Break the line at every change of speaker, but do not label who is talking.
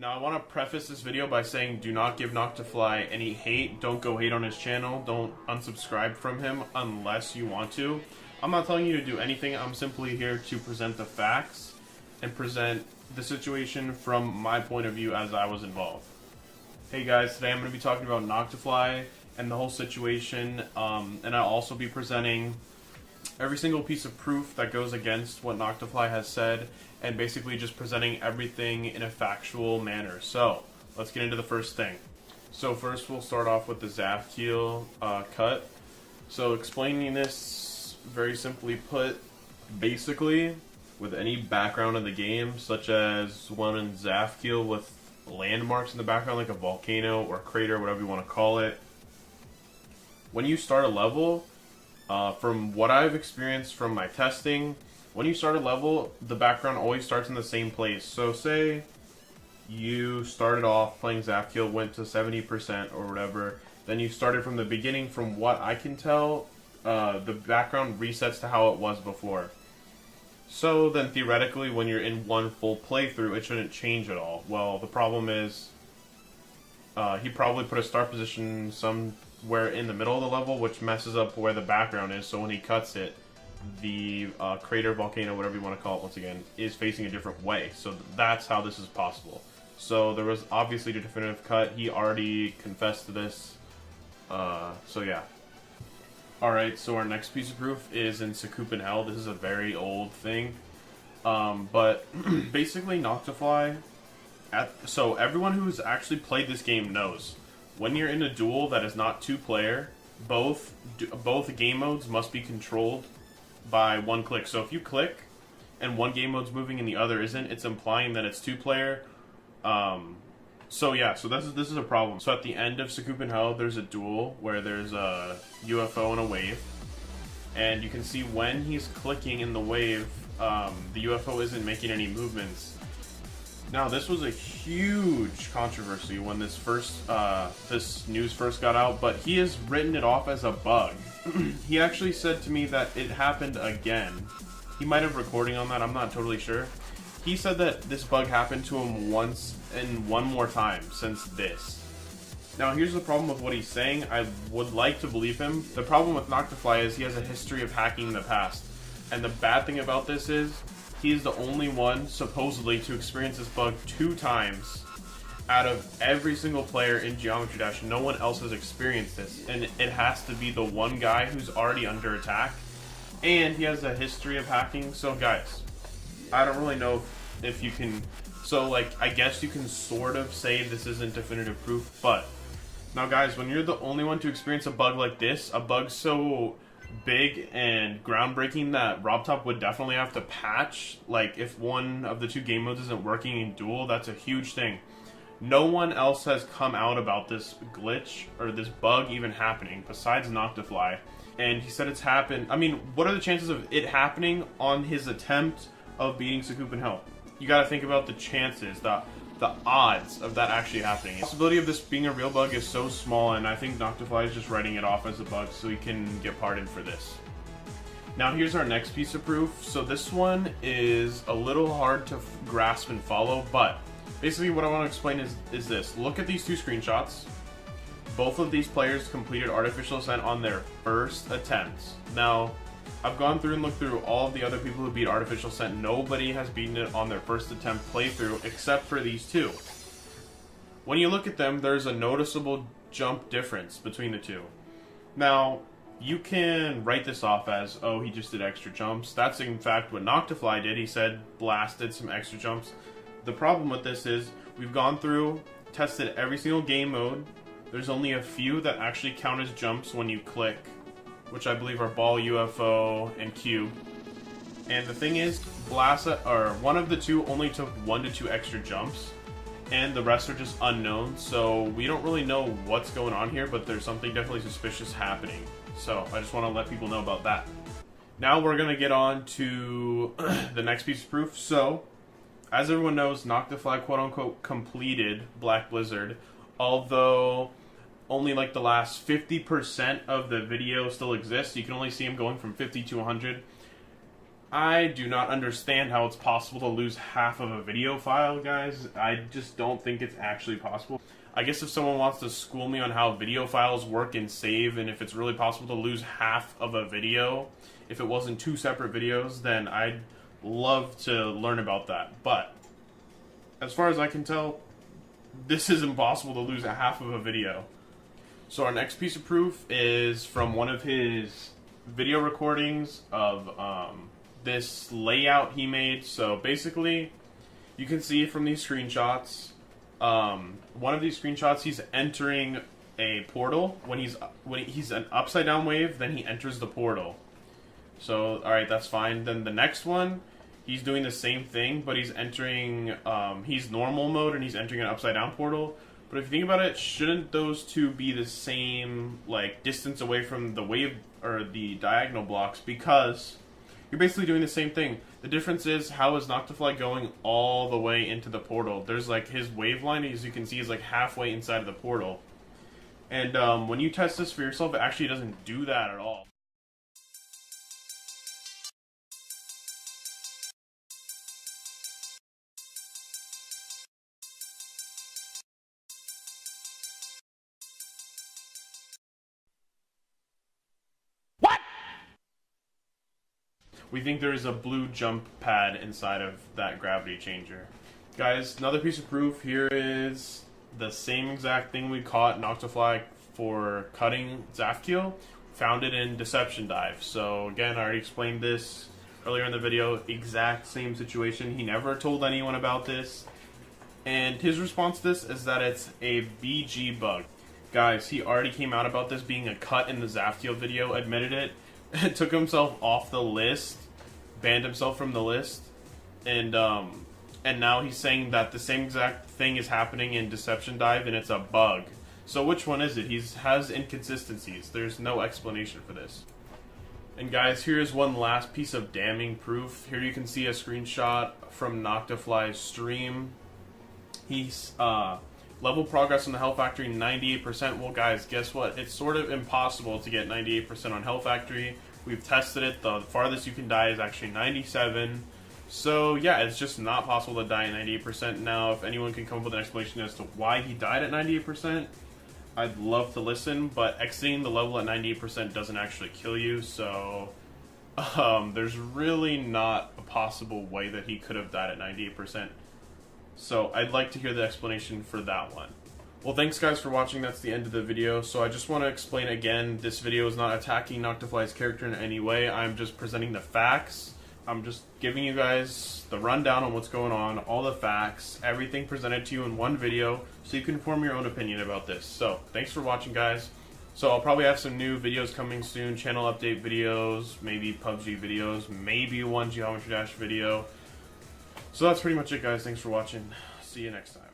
Now, I want to preface this video by saying do not give NoctaFly any hate. Don't go hate on his channel. Don't unsubscribe from him unless you want to. I'm not telling you to do anything. I'm simply here to present the facts and present the situation from my point of view as I was involved. Hey guys, today I'm going to be talking about NoctaFly and the whole situation, and I'll also be presenting every single piece of proof that goes against what NoctaFly has said, and basically just presenting everything in a factual manner. So, let's get into the first thing. So first we'll start off with the Zafkiel cut. So explaining this very simply put, basically, with any background in the game, such as one in Zafkiel with landmarks in the background like a volcano or crater, whatever you want to call it, when you start a level, from what I've experienced from my testing, when you start a level, the background always starts in the same place. So say you started off playing Zafkiel, went to 70% or whatever, then you started from the beginning. From what I can tell, the background resets to how it was before. So then theoretically, when you're in one full playthrough, it shouldn't change at all. Well, the problem is, he probably put a start position somewhere in the middle of the level, which messes up where the background is. So when he cuts it, the crater, volcano, whatever you want to call it, once again, is facing a different way. So that's how this is possible. So there was obviously the definitive cut. He already confessed to this. So yeah. Alright, so our next piece of proof is in Suscribe in Hell. This is a very old thing. But basically NoctaFly, so everyone who's actually played this game knows, when you're in a duel that is not two-player, both game modes must be controlled by one click. So if you click and one game mode's moving and the other isn't, it's implying that it's two-player. So yeah, so this is a problem. So at the end of Suscribe in Hell, there's a duel where there's a UFO and a wave, and you can see when he's clicking in the wave, the UFO isn't making any movements. Now, this was a huge controversy when this news first got out, but he has written it off as a bug. He actually said to me that it happened again. He might have recording on that, I'm not totally sure. He said that this bug happened to him once and one more time since this. Now, here's the problem with what he's saying. I would like to believe him. The problem with NoctaFly is he has a history of hacking in the past. And the bad thing about this is, he's the only one, supposedly, to experience this bug 2 times out of every single player in Geometry Dash. No one else has experienced this. And it has to be the one guy who's already under attack. And he has a history of hacking. So, guys, I don't really know if you can... So, like, I guess you can sort of say this isn't definitive proof, but... Now, guys, when you're the only one to experience a bug like this, a bug so big and groundbreaking that RobTop would definitely have to patch, like, if one of the 2 game modes isn't working in Duel, that's a huge thing. No one else has come out about this glitch, or this bug even happening, besides NoctaFly. And he said it's happened... I mean, what are the chances of it happening on his attempt of beating Suscribe in Hell? You gotta think about the chances, the odds of that actually happening. The possibility of this being a real bug is so small, and I think NoctaFly is just writing it off as a bug so he can get pardoned for this. Now here's our next piece of proof. So this one is a little hard to grasp and follow, but basically what I want to explain is this. Look at these 2 screenshots. Both of these players completed Artificial Ascent on their first attempts. Now, I've gone through and looked through all of the other people who beat Artificial Ascent. Nobody has beaten it on their first attempt playthrough except for these 2. When you look at them, there's a noticeable jump difference between the 2. Now, you can write this off as, oh, he just did extra jumps. That's in fact what NoctaFly did. He said Blast did some extra jumps. The problem with this is we've gone through, tested every single game mode. There's only a few that actually count as jumps when you click, which I believe are Ball, UFO, and Cube. And the thing is, one of the 2 only took 1 to 2 extra jumps, and the rest are just unknown, so we don't really know what's going on here, but there's something definitely suspicious happening. So I just want to let people know about that. Now we're going to get on to the next piece of proof. So, as everyone knows, NoctaFly quote-unquote completed Black Blizzard, although only like the last 50% of the video still exists. You can only see him going from 50 to 100. I do not understand how it's possible to lose half of a video file, guys. I just don't think it's actually possible. I guess if someone wants to school me on how video files work and save, and if it's really possible to lose half of a video, if it wasn't 2 separate videos, then I'd love to learn about that. But as far as I can tell, this is impossible to lose a half of a video. So our next piece of proof is from one of his video recordings of this layout he made. So basically, you can see from these screenshots, one of these screenshots, he's entering a portal. When he's an upside down wave, then he enters the portal. So alright, that's fine. Then the next one, he's doing the same thing, but he's entering, he's normal mode and he's entering an upside down portal. But if you think about it, shouldn't those two be the same, like, distance away from the wave, or the diagonal blocks? Because you're basically doing the same thing. The difference is, how is NoctaFly going all the way into the portal? There's, like, his waveline, as you can see, is, like, halfway inside of the portal. And when you test this for yourself, it actually doesn't do that at all. We think there is a blue jump pad inside of that gravity changer. Guys, another piece of proof here is the same exact thing we caught NoctaFly for cutting Zafkiel. Found it in Deception Dive. So again, I already explained this earlier in the video. Exact same situation. He never told anyone about this. And his response to this is that it's a BG bug. Guys, he already came out about this being a cut in the Zafkiel video, admitted it, took himself off the list, banned himself from the list, and now he's saying that the same exact thing is happening in Deception Dive and it's a bug. So which one is it? He has inconsistencies. There's no explanation for this. And guys, here's one last piece of damning proof. Here you can see a screenshot from NoctaFly's stream. He's level progress on the Hell Factory 98%. Well guys, guess what? It's sort of impossible to get 98% on Hell Factory. We've tested it. The farthest you can die is actually 97. So yeah, it's just not possible to die at 98%. Now, if anyone can come up with an explanation as to why he died at 98%, I'd love to listen, but exiting the level at 98% doesn't actually kill you, so there's really not a possible way that he could have died at 98%. So I'd like to hear the explanation for that one. Well, thanks guys for watching. That's the end of the video. So I just want to explain again, this video is not attacking NoctaFly's character in any way. I'm just presenting the facts. I'm just giving you guys the rundown on what's going on, all the facts, everything presented to you in one video, so you can form your own opinion about this. So thanks for watching, guys. So I'll probably have some new videos coming soon, channel update videos, maybe PUBG videos, maybe one Geometry Dash video. So that's pretty much it, guys. Thanks for watching. See you next time.